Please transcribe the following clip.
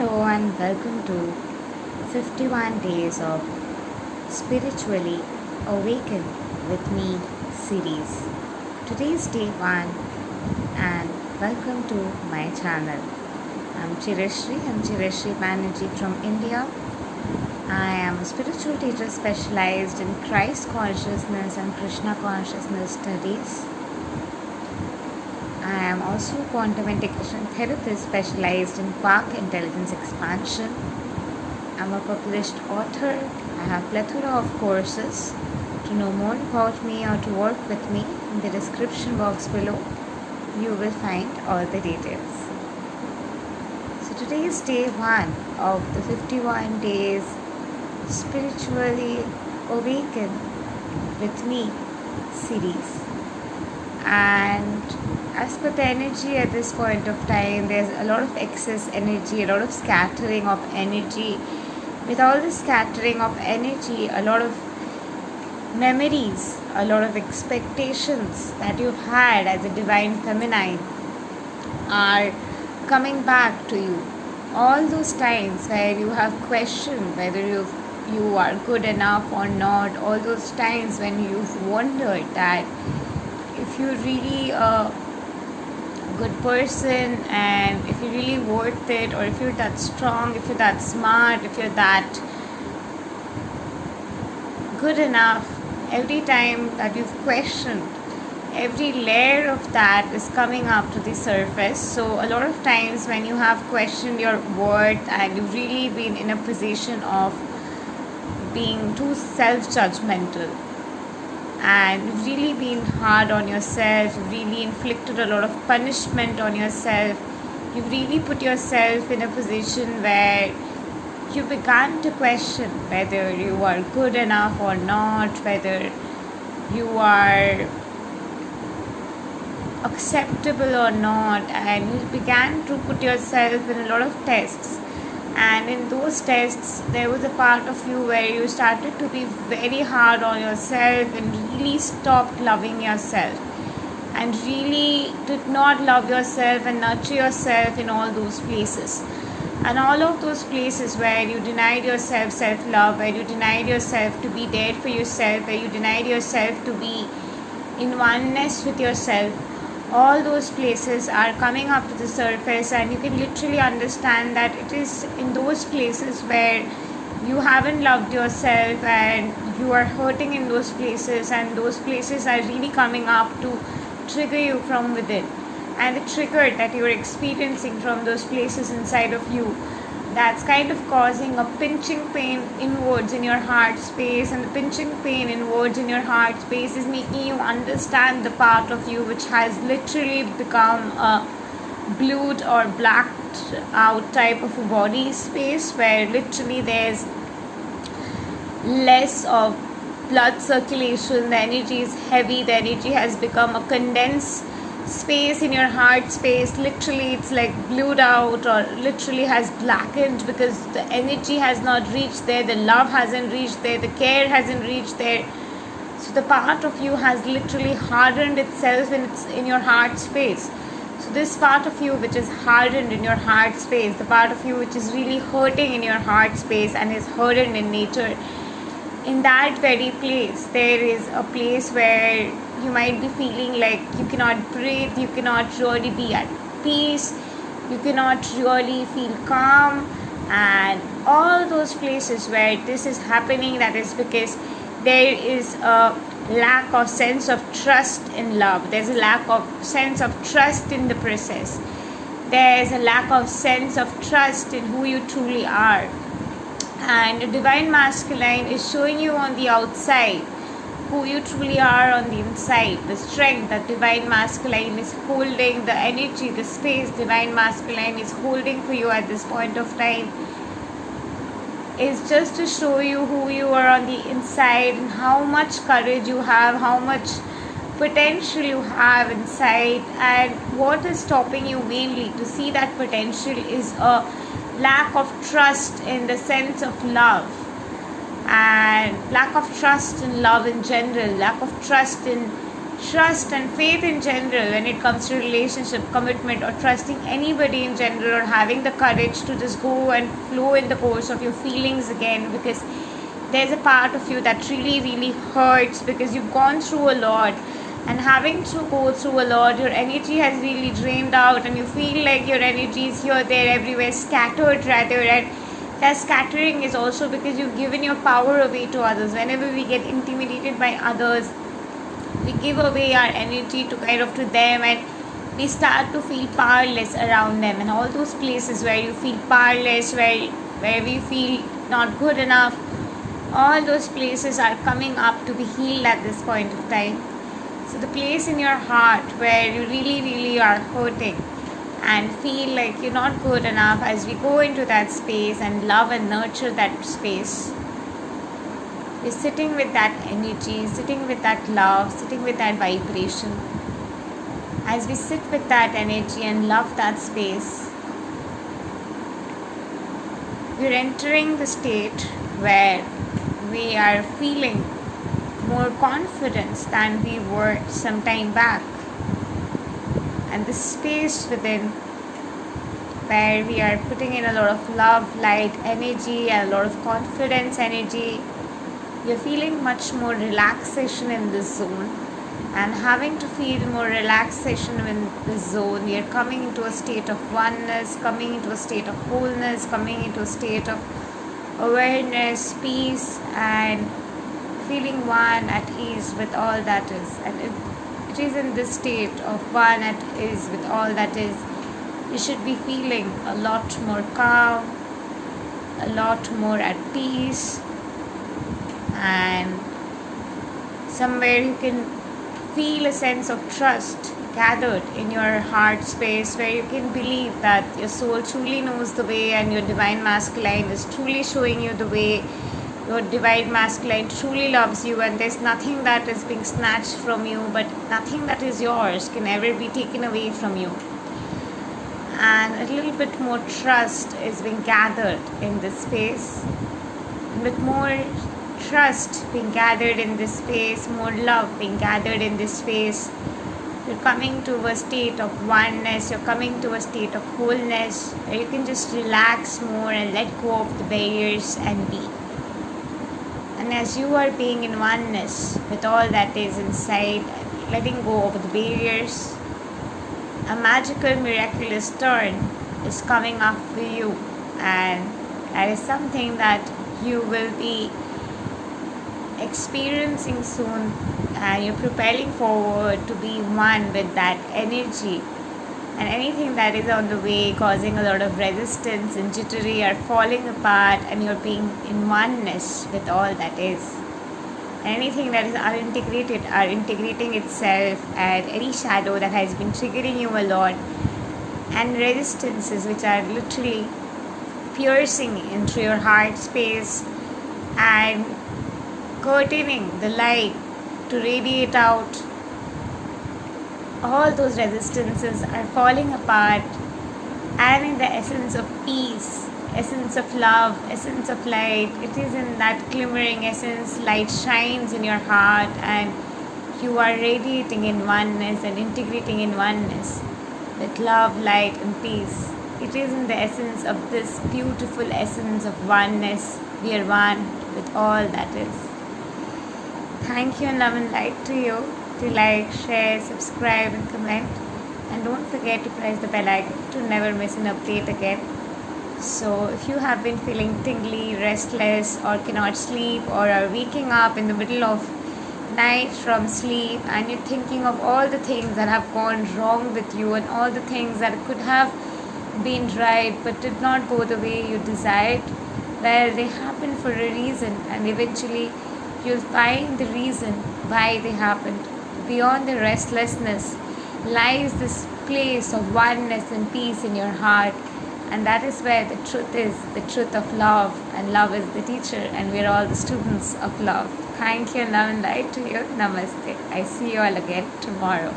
Hello and welcome to 51 Days of Spiritually Awaken with Me series. Today's day 1 and welcome to my channel. I'm Chirashri Banerjee from India. I am a spiritual teacher specialized in Christ consciousness and Krishna consciousness studies. I am also a quantum integration therapist specialized in quark intelligence expansion. I'm a published author. I have plethora of courses. To know more about me or to work with me, in the description box below, you will find all the details. So today is day 1 of the 51 days Spiritually Awaken with Me series. And as per the energy at this point of time, there's a lot of excess energy, a lot of scattering of energy. With all this scattering of energy, a lot of memories, a lot of expectations that you've had as a divine feminine are coming back to you. All those times where you have questioned whether you are good enough or not, all those times when you've wondered that if you're really a good person and if you're really worth it, or if you're that strong, if you're that smart, if you're that good enough, every time that you've questioned, every layer of that is coming up to the surface. So a lot of times when you have questioned your worth and you've really been in a position of being too self-judgmental, and you've really been hard on yourself, you've really inflicted a lot of punishment on yourself, you've really put yourself in a position where you began to question whether you are good enough or not, whether you are acceptable or not, and you began to put yourself in a lot of tests. And in those tests, there was a part of you where you started to be very hard on yourself and really stopped loving yourself, and really did not love yourself and nurture yourself in all those places. And all of those places where you denied yourself self-love, where you denied yourself to be there for yourself, where you denied yourself to be in oneness with yourself, all those places are coming up to the surface, and you can literally understand that it is in those places where you haven't loved yourself and you are hurting in those places, and those places are really coming up to trigger you from within. And the trigger that you are experiencing from those places inside of you, that's kind of causing a pinching pain inwards in your heart space, and the pinching pain inwards in your heart space is making you understand the part of you which has literally become a blued or blacked out type of a body space, where literally there's less of blood circulation, the energy is heavy, the energy has become a condensed space in your heart space. Literally it's like blued out, or literally has blackened, because the energy has not reached there, the love hasn't reached there, the care hasn't reached there. So the part of you has literally hardened itself in your heart space. So this part of you which is hardened in your heart space, the part of you which is really hurting in your heart space and is hardened in nature, in that very place there is a place where you might be feeling like you cannot breathe, you cannot really be at peace, you cannot really feel calm. And all those places where this is happening, that is because there is a lack of sense of trust in love, there's a lack of sense of trust in the process, there's a lack of sense of trust in who you truly are. And the divine masculine is showing you on the outside who you truly are on the inside, the strength that divine masculine is holding, the energy, the space divine masculine is holding for you at this point of time, is just to show you who you are on the inside, and how much courage you have, how much potential you have inside. And what is stopping you mainly to see that potential is a lack of trust in the sense of love, and lack of trust in love in general, lack of trust in trust and faith in general when it comes to relationship, commitment, or trusting anybody in general, or having the courage to just go and flow in the course of your feelings again, because there's a part of you that really, really hurts because you've gone through a lot. And having to go through a lot, your energy has really drained out, and you feel like your energy is here, there, everywhere, scattered rather. And that scattering is also because you've given your power away to others. Whenever we get intimidated by others, we give away our energy to them, and we start to feel powerless around them. And all those places where you feel powerless, where we feel not good enough, all those places are coming up to be healed at this point of time. So the place in your heart where you really, really are hurting and feel like you're not good enough, as we go into that space and love and nurture that space, we're sitting with that energy, sitting with that love, sitting with that vibration. As we sit with that energy and love that space, we're entering the state where we are feeling more confidence than we were some time back. And the space within, where we are putting in a lot of love, light, energy, and a lot of confidence energy, you're feeling much more relaxation in this zone. And having to feel more relaxation in this zone, you're coming into a state of oneness, coming into a state of wholeness, coming into a state of awareness, peace, and feeling one at ease with all that is. And it is in this state of one at ease with all that is, you should be feeling a lot more calm, a lot more at peace, and somewhere you can feel a sense of trust gathered in your heart space, where you can believe that your soul truly knows the way, and your divine masculine is truly showing you the way. Your divine masculine truly loves you, and there's nothing that is being snatched from you, but nothing that is yours can ever be taken away from you. And a little bit more trust is being gathered in this space. With more trust being gathered in this space, more love being gathered in this space, you're coming to a state of oneness, you're coming to a state of wholeness, where you can just relax more and let go of the barriers and be. And as you are being in oneness with all that is inside, letting go of the barriers, a magical, miraculous turn is coming up for you, and that is something that you will be experiencing soon, and you're preparing forward to be one with that energy. And anything that is on the way causing a lot of resistance and jittery are falling apart, and you're being in oneness with all that is. Anything that is unintegrated are integrating itself, and any shadow that has been triggering you a lot, and resistances which are literally piercing into your heart space and curtaining the light to radiate out, all those resistances are falling apart, and in the essence of peace, essence of love, essence of light, it is in that glimmering essence, light shines in your heart, and you are radiating in oneness and integrating in oneness with love, light, and peace. It is in the essence of this beautiful essence of oneness. We are one with all that is. Thank you, and love and light to you. To like, share, subscribe, and comment. And don't forget to press the bell icon to never miss an update again. So if you have been feeling tingly, restless, or cannot sleep, or are waking up in the middle of night from sleep, and you're thinking of all the things that have gone wrong with you, and all the things that could have been right but did not go the way you desired, well, they happen for a reason, and eventually you'll find the reason why they happened. Beyond the restlessness lies this place of oneness and peace in your heart, and that is where the truth is, the truth of love, and love is the teacher, and we're all the students of love. Thank you, and love and light to you. Namaste. I see you all again tomorrow.